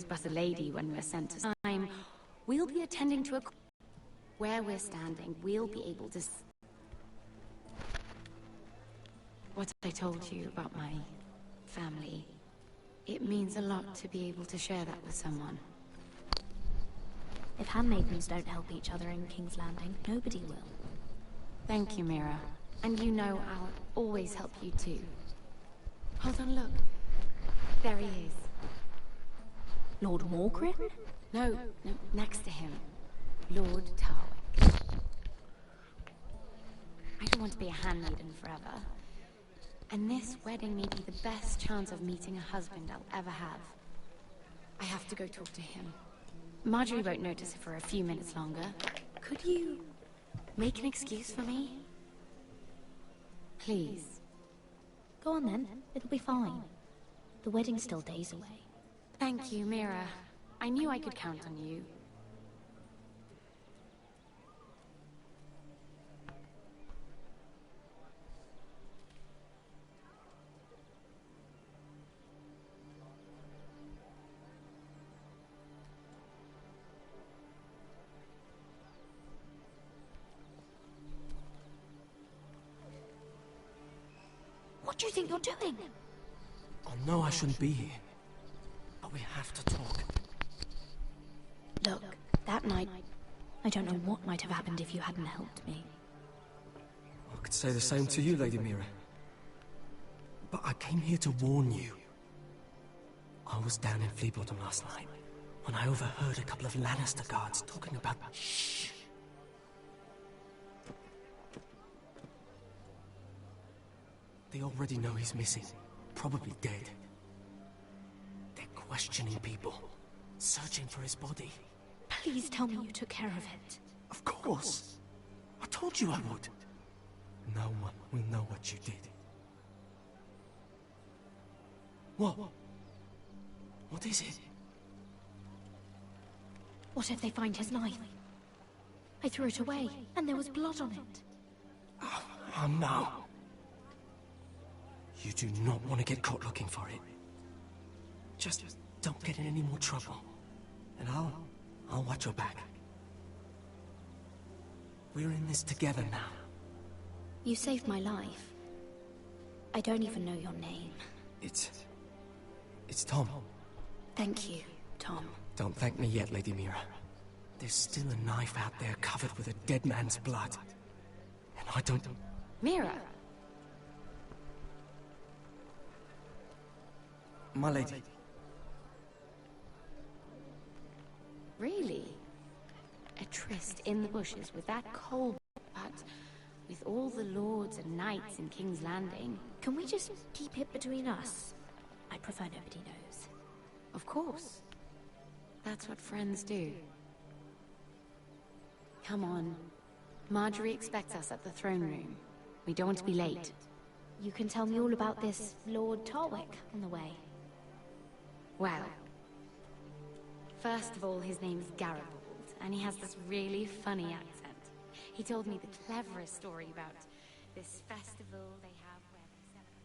but a lady when we're sent to time. We'll be attending to a... Where we're standing, we'll be able to... What I told you about my family, it means a lot to be able to share that with someone. If handmaidens don't help each other in King's Landing, nobody will. Thank you, Mira. And you know I'll always help you too. Hold on, look. There he is. Lord Morgrin? No, next to him. Lord Tarwick. I don't want to be a handmaiden forever. And this wedding may be the best chance of meeting a husband I'll ever have. I have to go talk to him. Marjorie won't notice it for a few minutes longer. Could you make an excuse for me? Please. Go on then, it'll be fine. The wedding's still days away. Thank you, Mira. I knew I could count on you. What do you think you're doing? I know I shouldn't be here, but we have to talk. Look, that night, I don't know what might have happened if you hadn't helped me. I could say the same to you, Lady Mira. But I came here to warn you. I was down in Fleabottom last night, when I overheard a couple of Lannister guards talking about... Shh! They already know he's missing. Probably dead. They're questioning people. Searching for his body. Please tell me you took care of it. Of course. I told you I would. No one will know what you did. What? What is it? What if they find his knife? I threw it away, and there was blood on it. Oh no. You do not want to get caught looking for it. Just don't get in any more trouble. And I'll watch your back. We're in this together now. You saved my life. I don't even know your name. It's Tom. Thank you, Tom. Don't thank me yet, Lady Mira. There's still a knife out there covered with a dead man's blood. And I don't... Mira! My lady. Really? A tryst in the bushes with that cold, but with all the lords and knights in King's Landing. Can we just keep it between us? I prefer nobody knows. Of course. That's what friends do. Come on. Marjorie expects us at the throne room. We don't want to be late. You can tell me all about this Lord Tarwick on the way. Well, first of all, his name's Garibaldi, and he has this really funny accent. He told me the cleverest story about this festival they have where they celebrate.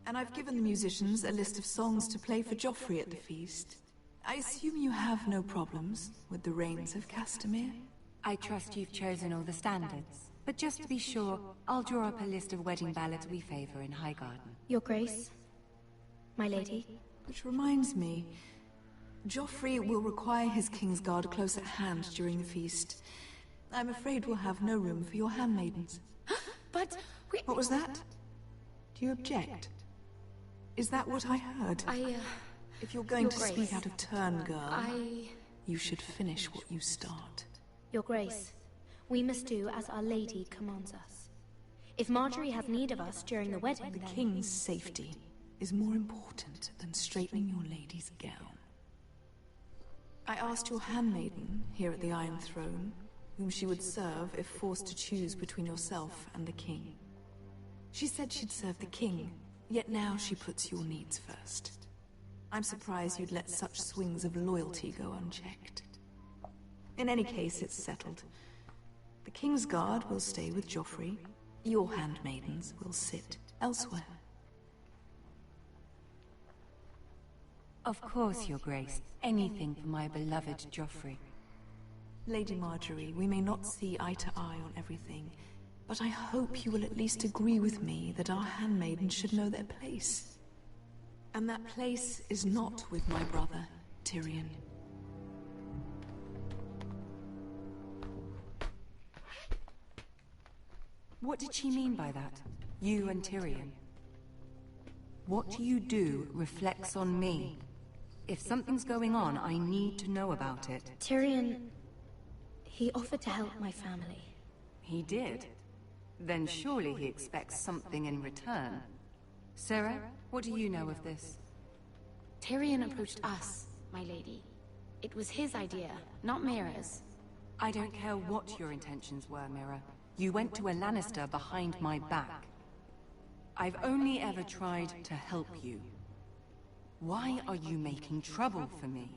And I've given the musicians a list of songs to play for Joffrey at the feast. I assume you have no problems with the Rains of Castamere? I trust you've chosen all the standards. But just to be sure, I'll draw up a list of wedding ballads we favor in Highgarden. Your Grace, my lady. Which reminds me, Joffrey will require his Kingsguard close at hand during the feast. I'm afraid we'll have no room for your handmaidens. But we... What was that? Do you object? Is that what I heard? If you're going to speak out of turn, girl, you should finish what you start. Your Grace, we must do as our lady commands us. If Marjorie has need of us during the wedding, The king's safety is more important than straightening your lady's gown. I asked your handmaiden here at the Iron Throne whom she would serve if forced to choose between yourself and the king. She said she'd serve the king, yet now she puts your needs first. I'm surprised you'd let such swings of loyalty go unchecked. In any case, it's settled. The King's Guard will stay with Joffrey. Your handmaidens will sit elsewhere. Of course, Your Grace. Anything for my beloved Joffrey. Lady Marjorie, we may not see eye to eye on everything, but I hope you will at least agree with me that our handmaidens should know their place. And that place is not with my brother, Tyrion. What did she mean by that? You and Tyrion? What you do reflects on me. If something's going on, I need to know about it. Tyrion... he offered to help my family. He did? Then surely he expects something in return. Sarah, what do you know of this? Tyrion approached us, my lady. It was his idea, not Mira's. I don't care what your intentions were, Mira. You went to a Lannister behind my back. I've only ever tried to help you. Why are you making trouble for me?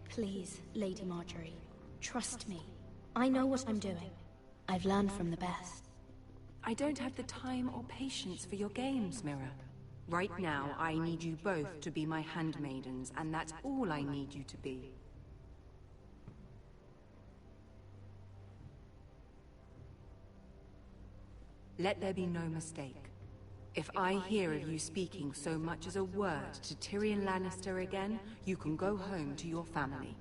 Please, Lady Marjorie. Trust me. I know what I'm doing. I've learned from the best. I don't have the time or patience for your games, Mira. Right now, I need you both to be my handmaidens, and that's all I need you to be. Let there be no mistake. If I hear of you speaking so much as a word to Tyrion Lannister again, you can go home to your family.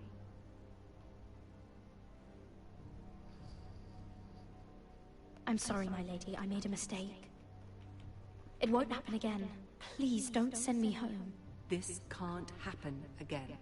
I'm sorry, my lady. I made a mistake. It won't happen again. Please, don't send me home. This can't happen again.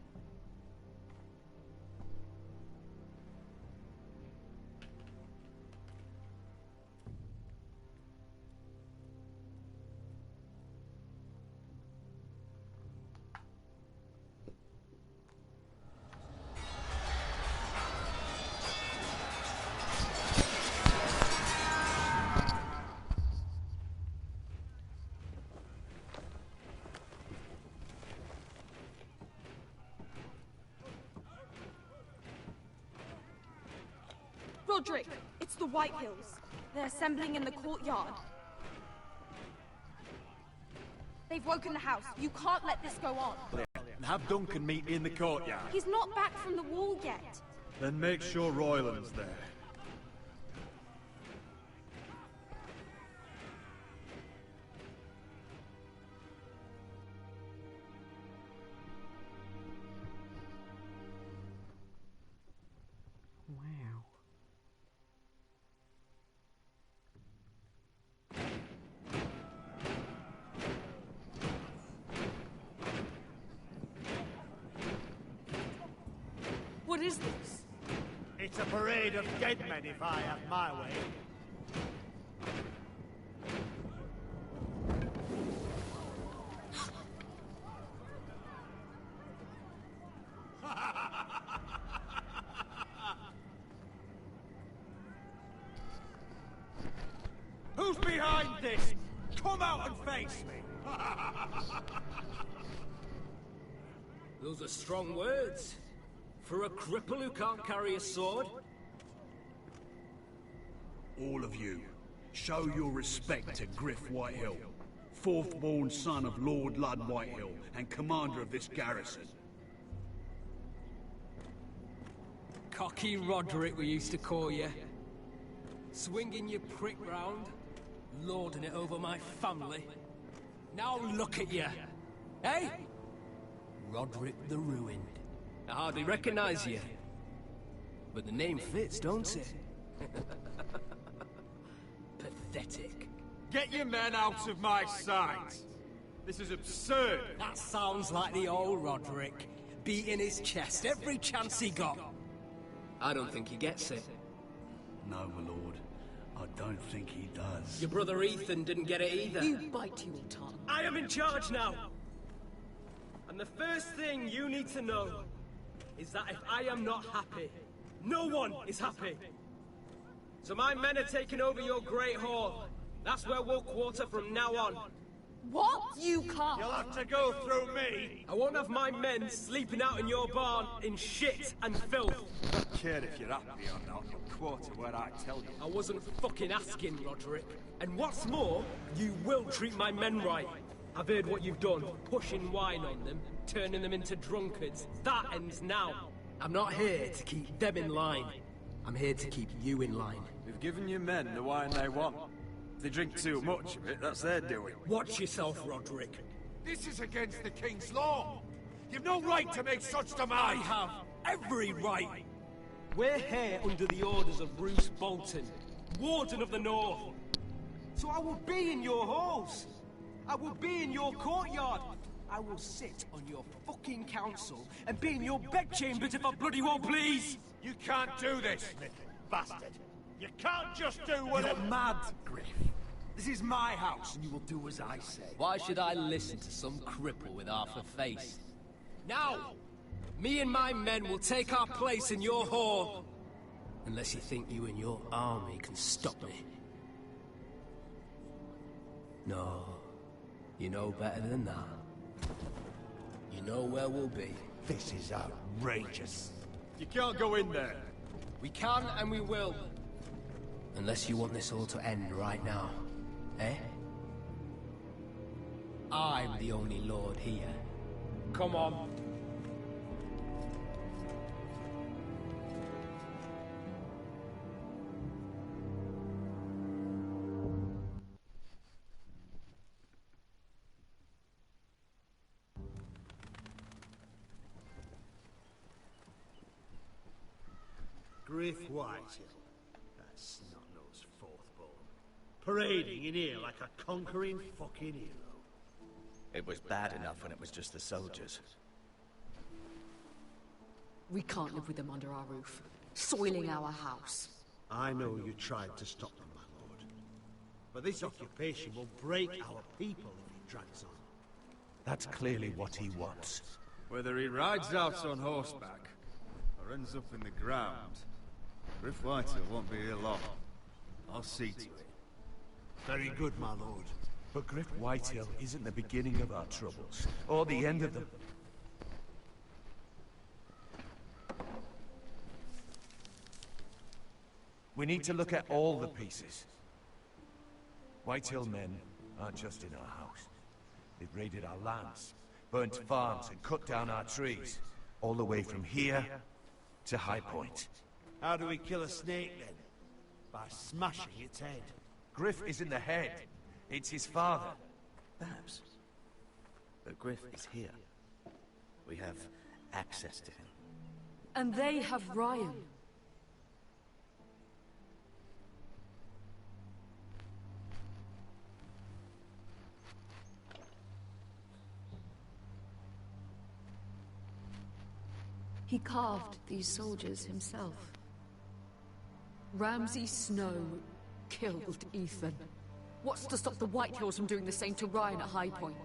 Roderick, it's the White Hills. They're assembling in the courtyard. They've woken the house. You can't let this go on. And have Duncan meet me in the courtyard. He's not back from the wall yet. Then make sure Royland's there. What is this? It's a parade of dead men if I have my way. Who's behind this? Come out and face me! Those are strong words. For a cripple who can't carry a sword? All of you, show your respect to Griff Whitehill, fourth-born son of Lord Ludd Whitehill and commander of this garrison. Cocky Roderick, we used to call you. Swinging your prick round, lording it over my family. Now look at you, eh? Roderick the Ruined. I hardly recognize you. But the name fits, don't it? Pathetic. Get your men out of my sight! This is absurd! That sounds like the old Roderick, beating his chest every chance he got. I don't think he gets it. No, my lord. I don't think he does. Your brother Ethan didn't get it either. You bite your tongue. I am in charge now! And the first thing you need to know is that if I am not happy, no one is happy. So my men are taking over your Great Hall. That's where we'll quarter from now on. What? You can't. You'll have to go through me. I won't have my men sleeping out in your barn in shit and filth. I don't care if you're happy or not. You'll quarter what I tell you. I wasn't fucking asking, Roderick. And what's more, you will treat my men right. I've heard what you've done, pushing wine on them, turning them into drunkards. That ends now. I'm not here to keep them in line. I'm here to keep you in line. We've given your men the wine they want. If they drink too much of it, that's their doing. Watch yourself, Roderick. This is against the King's law. You've no right to make such I demands. have every right. We're here under the orders of Bruce Bolton, Warden of the North. So I will be in your halls. I will be in your courtyard. I will sit on your fucking council and be in your bedchambers if I bloody well please. You can't do this, little bastard. You can't just do whatever... You're mad, Griff. This is my house, and you will do as I say. Why should I listen to some cripple with half a face? Now, me and my men will take our place in your hall. Unless you think you and your army can stop me. No, you know better than that. You know where we'll be. This is outrageous. You can't go in there. We can and we will. Unless you want this all to end right now. Eh? I'm the only lord here. Come on. Griff Whitehill. That snot-nosed fourth-born. Parading in here like a conquering fucking hero. It was bad enough when it was just the soldiers. We can't live with them under our roof, soiling our house. I know you tried to stop them, my lord. But this occupation will break our people if it drags on. That's clearly what he wants. Whether he rides out on horseback or ends up in the ground, Griff Whitehill won't be here long. I'll see to it. Very good, my lord. But Griff Whitehill isn't the beginning of our troubles, or the end of them. We need to look at all the pieces. Whitehill men aren't just in our house. They've raided our lands, burnt farms, and cut down our trees. All the way from here to High Point. How do we kill a snake, then? By smashing its head. Griff isn't the head. It's his father. Perhaps. But Griff is here. We have access to him. And they have Ryan. He carved these soldiers himself. Ramsay Snow killed Ethan. What's to stop the Whitehills from doing the same to Ryan at High Point?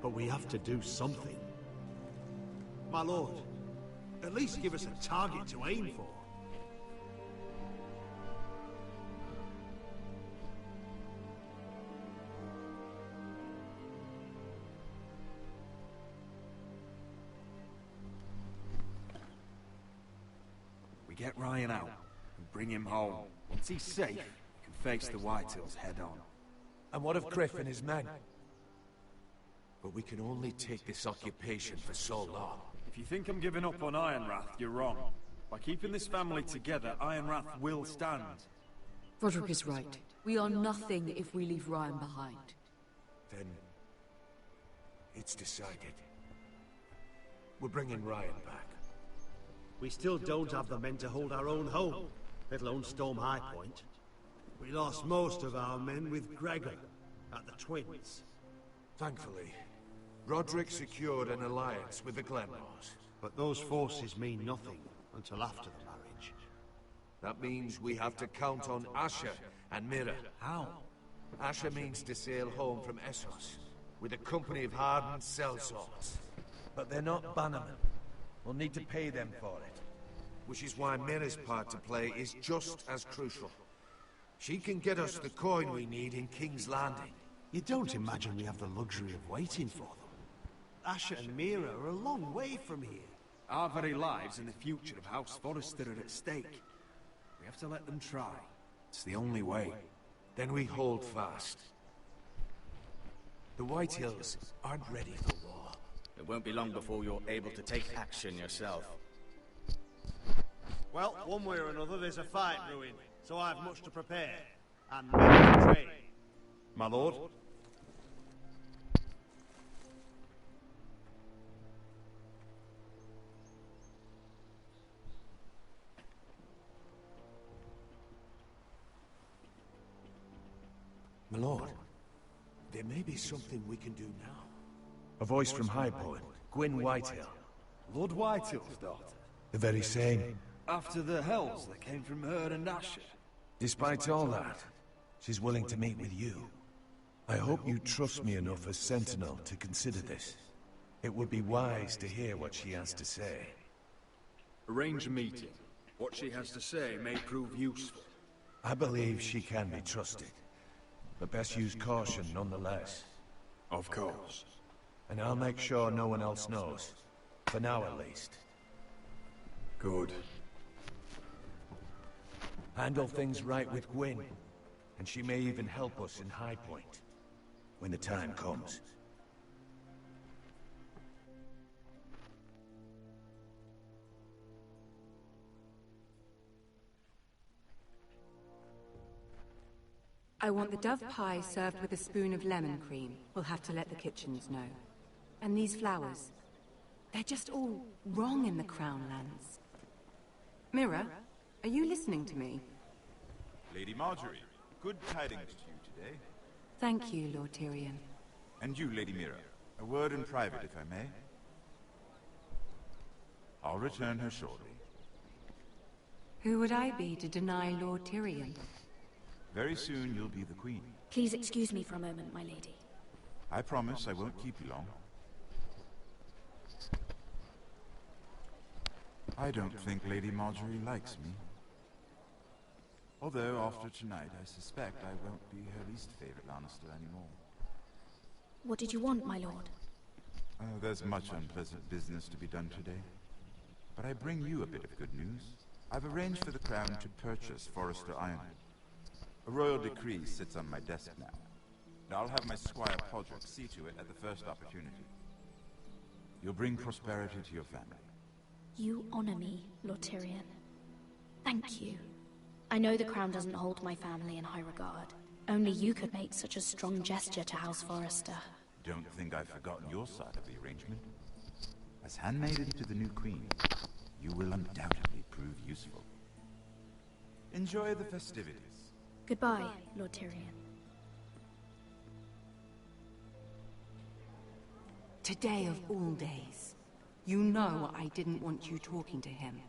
But we have to do something. My lord, at least give us a target to aim for. Get Ryan out and bring him home. Once he's safe, he can face the Whitehills head on. And what of Griff and his men? But we can only take this occupation for so long. If you think I'm giving up on Ironrath, you're wrong. By keeping this family together, Ironrath will stand. Roderick is right. We are nothing if we leave Ryan behind. Then it's decided. We're bringing Ryan back. We still don't have the men to hold our own home, let alone storm High Point. We lost most of our men with Gregor at the Twins. Thankfully, Roderick secured an alliance with the Glenmores. But those forces mean nothing until after the marriage. That means we have to count on Asher and Mira. How? Asher means to sail home from Essos, with a company of hardened sellswords. But they're not bannermen. We'll need to pay them for it. which is why Mira's part to play is just as crucial. She can get us the coin we need in King's Landing. You don't imagine we have the luxury of waiting for them? Asher and Mira are a long way from here. Our very lives and the future of House Forrester are at stake. We have to let them try. It's the only way. Then we hold fast. The White Hills aren't ready for war. It won't be long before you're able to take action yourself. Well, one way or another, there's a fight brewing, so I have much to prepare. And many to train. My lord? My lord, there may be something we can do now. A voice from High Point, Gwyn Whitehill. Lord Whitehill's daughter. The very same. After the hells that came from her and Asher. Despite all that, she's willing to meet with you. I hope you trust me enough as Sentinel to consider this. It would be wise to hear what she has to say. Arrange a meeting. What she has to say may prove useful. I believe she can be trusted. But best use caution nonetheless. Of course. And I'll make sure no one else knows. For now at least. Good. Handle things right with Gwyn. And she may even help us in High Point. When the time comes. I want the dove pie served with a spoon of lemon cream. We'll have to let the kitchens know. And these flowers. They're just all wrong in the Crown Lands. Mira, are you listening to me? Lady Marjorie, good tidings to you today. Thank you, Lord Tyrion. And you, Lady Mira. A word in private, if I may. I'll return her shortly. Who would I be to deny Lord Tyrion? Very soon you'll be the queen. Please excuse me for a moment, my lady. I promise I won't keep you long. I don't think Lady Marjorie likes me. Although, after tonight, I suspect I won't be her least favorite Lannister anymore. What did you want, my lord? There's much unpleasant business to be done today. But I bring you a bit of good news. I've arranged for the Crown to purchase Forrester Iron. A royal decree sits on my desk now. And I'll have my squire Podrick see to it at the first opportunity. You'll bring prosperity to your family. You honor me, Lord Tyrion. Thank you. I know the crown doesn't hold my family in high regard. Only you could make such a strong gesture to House Forrester. Don't think I've forgotten your side of the arrangement. As handmaiden to the new queen, you will undoubtedly prove useful. Enjoy the festivities. Goodbye, Lord Tyrion. Today of all days. You know I didn't want you talking to him.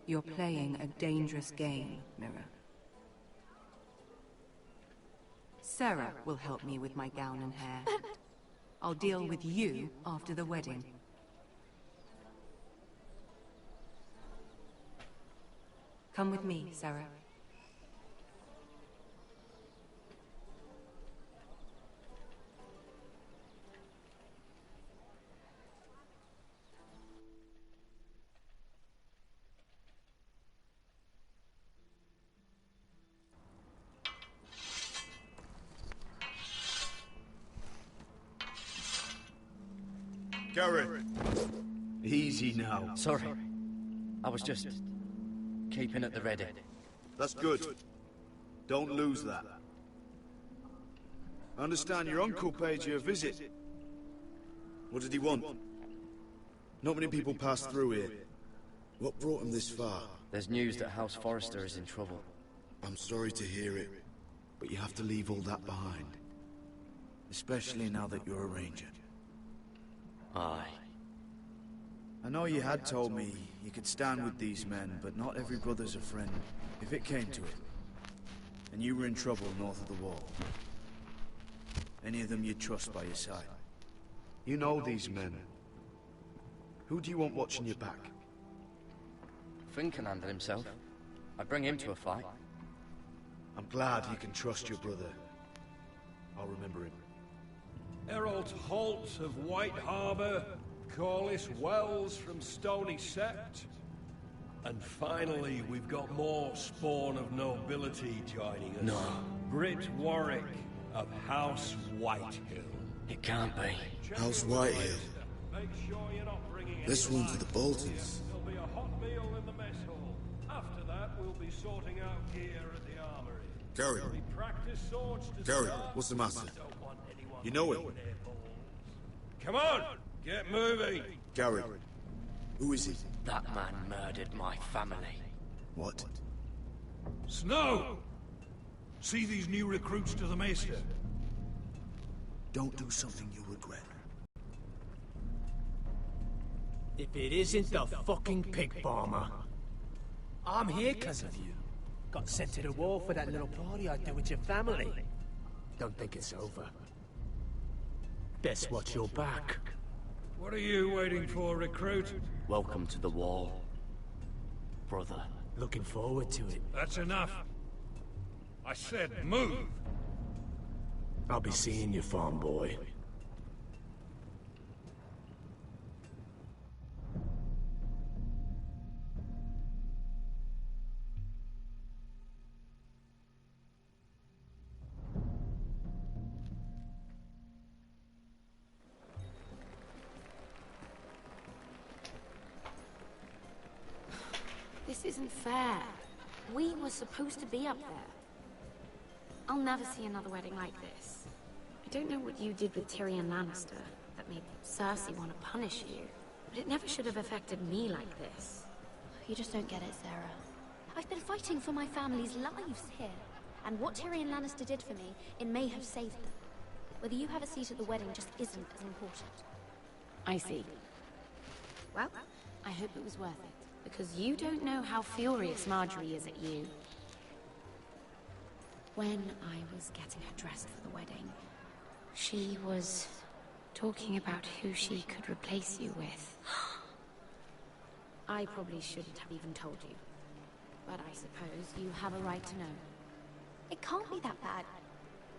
You're playing a dangerous game, Mira. Sarah will help me with my gown and hair. I'll deal with you after the wedding. Come with me, Sarah. Garrett! Easy now. Sorry. I was just keeping at the ready. That's good. Don't lose that. I understand your uncle paid you a visit. What did he want? Not many people pass through here. What brought him this far? There's news that House Forrester is in trouble. I'm sorry to hear it, but you have to leave all that behind. Especially now that you're a ranger. Aye. I know you had told me you could stand with these men, but not every brother's a friend, if it came to it. And you were in trouble north of the wall. Any of them you'd trust by your side. You know these men. Who do you want watching your back? Finn can handle himself. I'd bring him to a fight. I'm glad you can trust your brother. I'll remember him. Errol Holt of White Harbour, Corliss Wells from Stony Sept. And finally, we've got more spawn of nobility joining us. No. Britt Warwick of House Whitehill. It can't be. House Whitehill. Make sure you're not bringing This one's with the Boltons. There'll be a hot meal in the mess hall. After that, we'll be sorting out gear at the armory. Gary. Practice swords to Gary, start. what's the matter? You know him? Come on, get moving. Gary. Who is he? That man murdered my family. What? Snow! See these new recruits to the Maester? Don't do something you'll regret. If it isn't the fucking pig farmer. I'm here because of you. Got sent to the war for that little party I did with your family. Don't think it's over. Best watch your back. What are you waiting for, recruit? Welcome to the war, brother. Looking forward to it. That's enough. I said move. I'll be seeing you, farm boy. This isn't fair. We were supposed to be up there. I'll never see another wedding like this. I don't know what you did with Tyrion Lannister that made Cersei want to punish you, but it never should have affected me like this. You just don't get it, Sarah. I've been fighting for my family's lives here, and what Tyrion Lannister did for me, it may have saved them. Whether you have a seat at the wedding just isn't as important. I see. Well, I hope it was worth it. Because you don't know how furious Marjorie is at you. When I was getting her dressed for the wedding, she was talking about who she could replace you with. I probably shouldn't have even told you. But I suppose you have a right to know. It can't be that bad.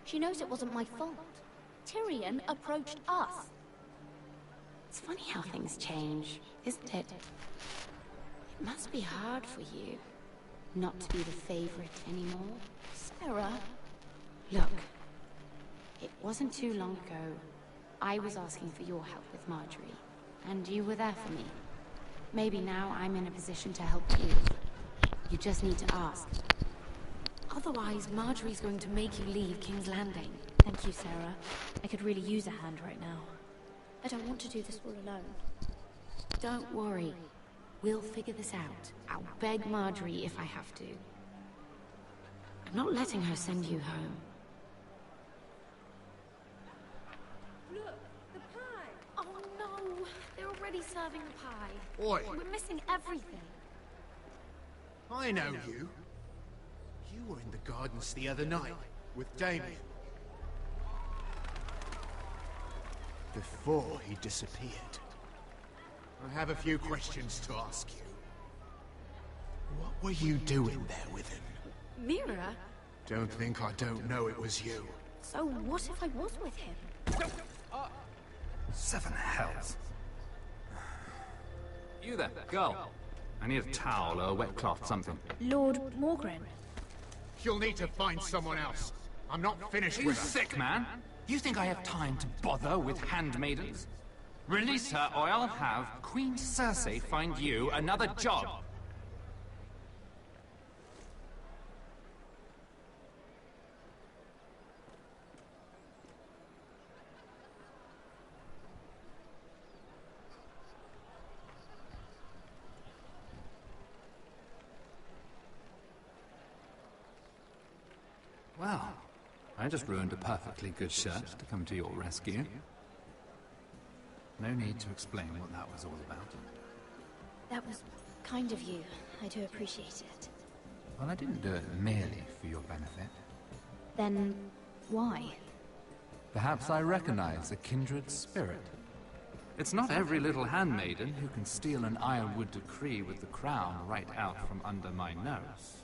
She knows it wasn't my fault. Tyrion approached us. It's funny how things change, isn't it? It must be hard for you, not to be the favorite anymore. Sarah? Look, it wasn't too long ago. I was asking for your help with Marjorie, and you were there for me. Maybe now I'm in a position to help you. You just need to ask. Otherwise, Marjorie's going to make you leave King's Landing. Thank you, Sarah. I could really use a hand right now. I don't want to do this all alone. Don't worry. We'll figure this out. I'll beg Marjorie if I have to. I'm not letting her send you home. Look, the pie! Oh no! They're already serving the pie. Oi! We're missing everything. I know you. You were in the gardens the other night, with Damien. Before he disappeared. I have a few questions to ask you. What were you doing there with him? Mira? Don't think I don't know it was you. So what if I was with him? Seven hells. You there, girl. I need a towel or a wet cloth, something. Lord Morgren. You'll need to find someone else. I'm not finished Are you with her. sick, man? You think I have time to bother with handmaidens? Release her, or I'll have Queen Cersei find you another job. Well, I just ruined a perfectly good shirt to come to your rescue. No need to explain what that was all about. That was kind of you. I do appreciate it. Well, I didn't do it merely for your benefit. Then, why? Perhaps I recognize a kindred spirit. It's not every little handmaiden who can steal an ironwood decree with the crown right out from under my nose.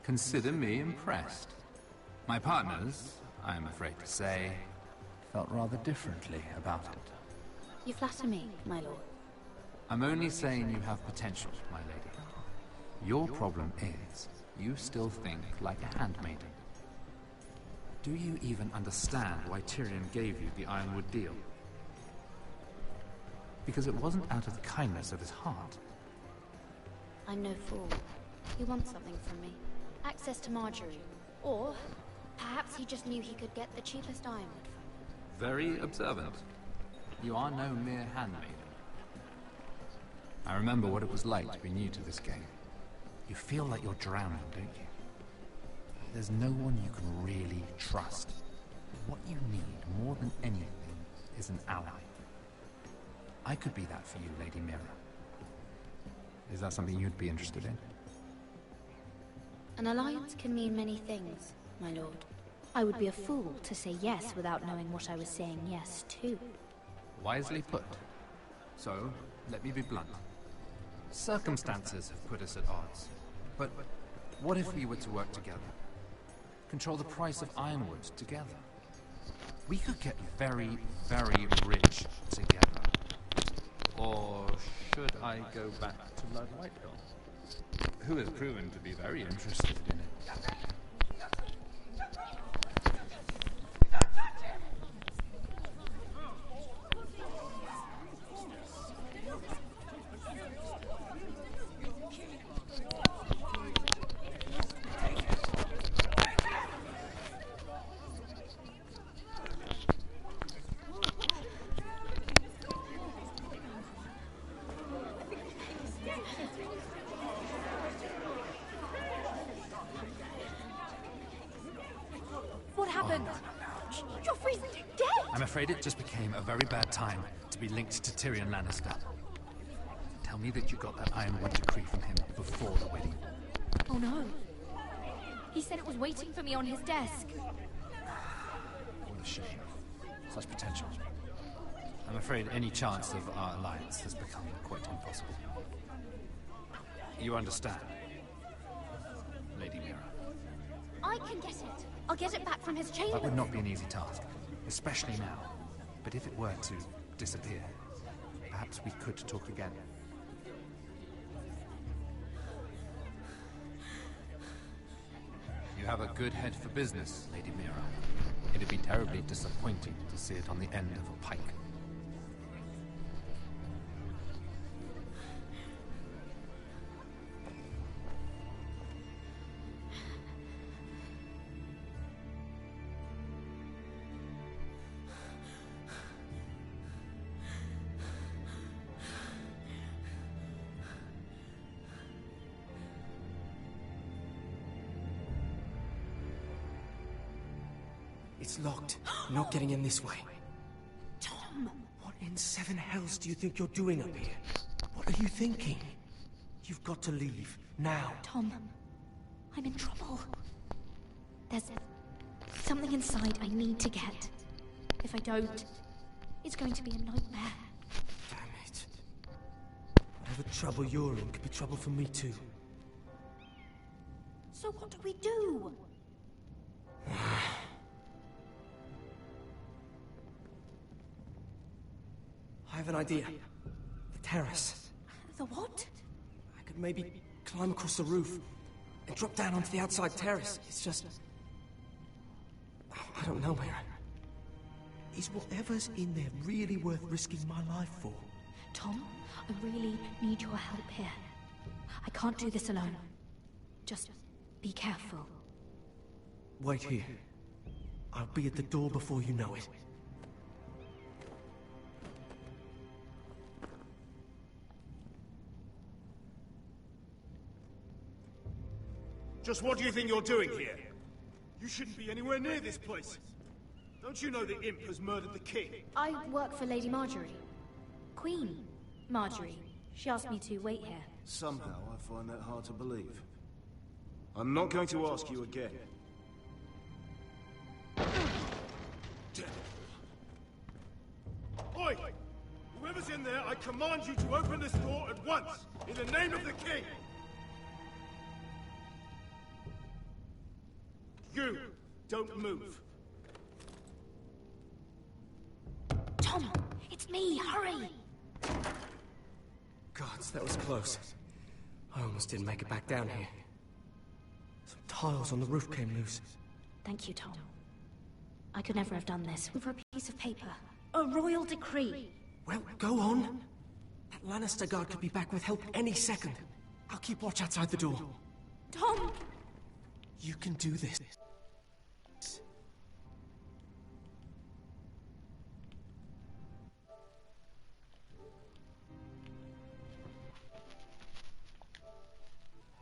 Consider me impressed. My partners, I am afraid to say, felt rather differently about it. You flatter me, my lord. I'm only saying you have potential, my lady. Your problem is, you still think like a handmaiden. Do you even understand why Tyrion gave you the Ironwood deal? Because it wasn't out of the kindness of his heart. I'm no fool. He wants something from me. Access to Marjorie. Or, perhaps he just knew he could get the cheapest ironwood from me. Very observant. You are no mere handmaiden. I remember what it was like to be new to this game. You feel like you're drowning, don't you? There's no one you can really trust. What you need, more than anything, is an ally. I could be that for you, Lady Mira. Is that something you'd be interested in? An alliance can mean many things, my lord. I would be a fool to say yes without knowing what I was saying yes to. Wisely put. So, let me be blunt. Circumstances have put us at odds. But what if we were to work together? Control the price of ironwood together? We could get very, very rich together. Or should I go back to Lord Whitehill, who has proven to be very interested in it? You're freezing to death! I'm afraid it just became a very bad time to be linked to Tyrion Lannister. Tell me that you got that Ironwood decree from him before the wedding. Oh no. He said it was waiting for me on his desk. What a shame. Such potential. I'm afraid any chance of our alliance has become quite impossible. You understand, Lady Mira? I can get it. I'll get it back from his chamber. That would not be an easy task, especially now. But if it were to disappear, perhaps we could talk again. You have a good head for business, Lady Mira. It'd be terribly disappointing to see it on the end of a pike. It's locked. I'm not getting in this way. Tom! What in seven hells do you think you're doing up here? What are you thinking? You've got to leave. Now. Tom, I'm in trouble. There's something inside I need to get. If I don't, it's going to be a nightmare. Damn it. Whatever trouble you're in could be trouble for me too. So what do we do? I have an idea. The terrace. The what? I could maybe climb across the roof and drop down onto the outside terrace. It's just... I don't know, Mira. Is whatever's in there really worth risking my life for? Tom, I really need your help here. I can't do this alone. Just be careful. Wait here. I'll be at the door before you know it. Just what do you think you're doing here? You shouldn't be anywhere near this place. Don't you know the imp has murdered the king? I work for Lady Marjorie. Queen Marjorie. She asked me to wait here. Somehow I find that hard to believe. I'm not going to ask you again. Oi! in there, I command you to open this door at once, in the name of the king! You, don't move. Tom, it's me, hurry! Gods, that was close. I almost didn't make it back down here. Some tiles on the roof came loose. Thank you, Tom. I could never have done this. For a piece of paper. A royal decree. Well, go on. That Lannister guard could be back with help any second. I'll keep watch outside the door. Tom! You can do this.